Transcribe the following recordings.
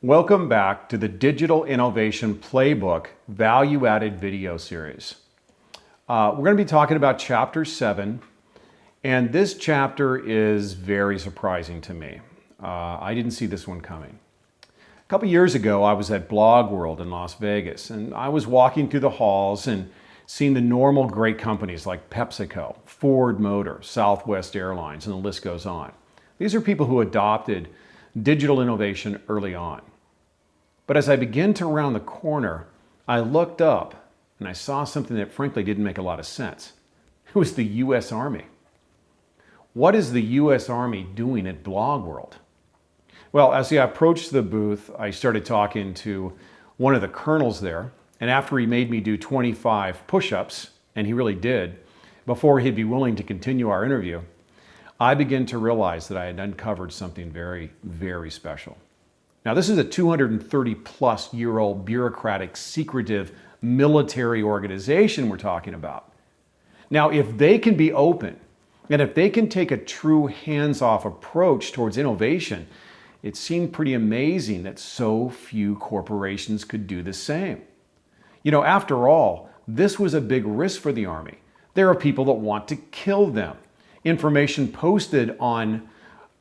Welcome back to the Digital Innovation Playbook value-added video series. We're going to be talking about Chapter 7, and this chapter is very surprising to me. I didn't see this one coming. A couple years ago, I was at Blog World in Las Vegas, and I was walking through the halls and seeing the normal great companies like PepsiCo, Ford Motor, Southwest Airlines, and the list goes on. These are people who adopted digital innovation early on. But as I began to round the corner, I looked up and I saw something that frankly didn't make a lot of sense. It was the U.S. Army. What is the U.S. Army doing at Blog World? Well, as I approached the booth, I started talking to one of the colonels there, and after he made me do 25 push-ups, and he really did, before he'd be willing to continue our interview, I began to realize that I had uncovered something very, very special. Now, this is a 230-plus-year-old bureaucratic, secretive military organization we're talking about. Now, if they can be open, and if they can take a true hands-off approach towards innovation, it seemed pretty amazing that so few corporations could do the same. You know, after all, this was a big risk for the Army. There are people that want to kill them. Information posted on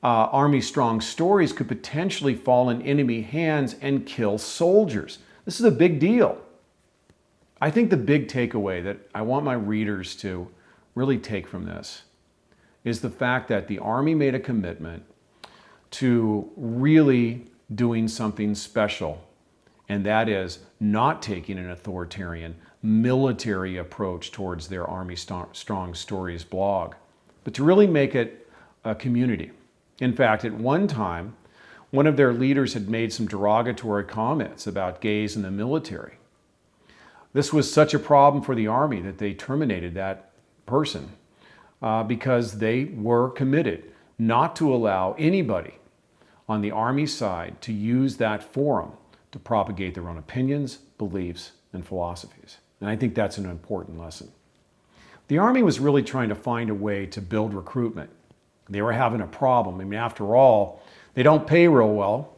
Army Strong Stories could potentially fall in enemy hands and kill soldiers. This is a big deal. I think the big takeaway that I want my readers to really take from this is the fact that the Army made a commitment to really doing something special, and that is not taking an authoritarian military approach towards their Army Strong Stories blog, but to really make it a community. In fact, at one time, one of their leaders had made some derogatory comments about gays in the military. This was such a problem for the Army that they terminated that person because they were committed not to allow anybody on the Army side to use that forum to propagate their own opinions, beliefs, and philosophies. And I think that's an important lesson. The Army was really trying to find a way to build recruitment. They were having a problem. I mean, after all, they don't pay real well,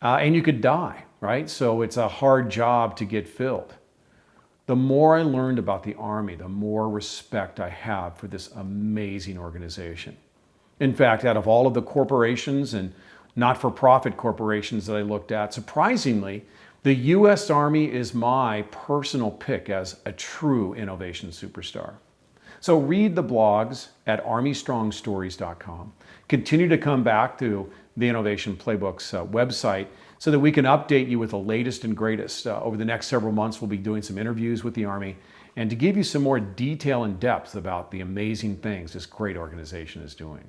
and you could die, right? So it's a hard job to get filled. The more I learned about the Army, the more respect I have for this amazing organization. In fact, out of all of the corporations and not-for-profit corporations that I looked at, surprisingly, the U.S. Army is my personal pick as a true innovation superstar. So read the blogs at armystrongstories.com. Continue to come back to the Innovation Playbook's website so that we can update you with the latest and greatest. Over the next several months, we'll be doing some interviews with the Army and to give you some more detail and depth about the amazing things this great organization is doing.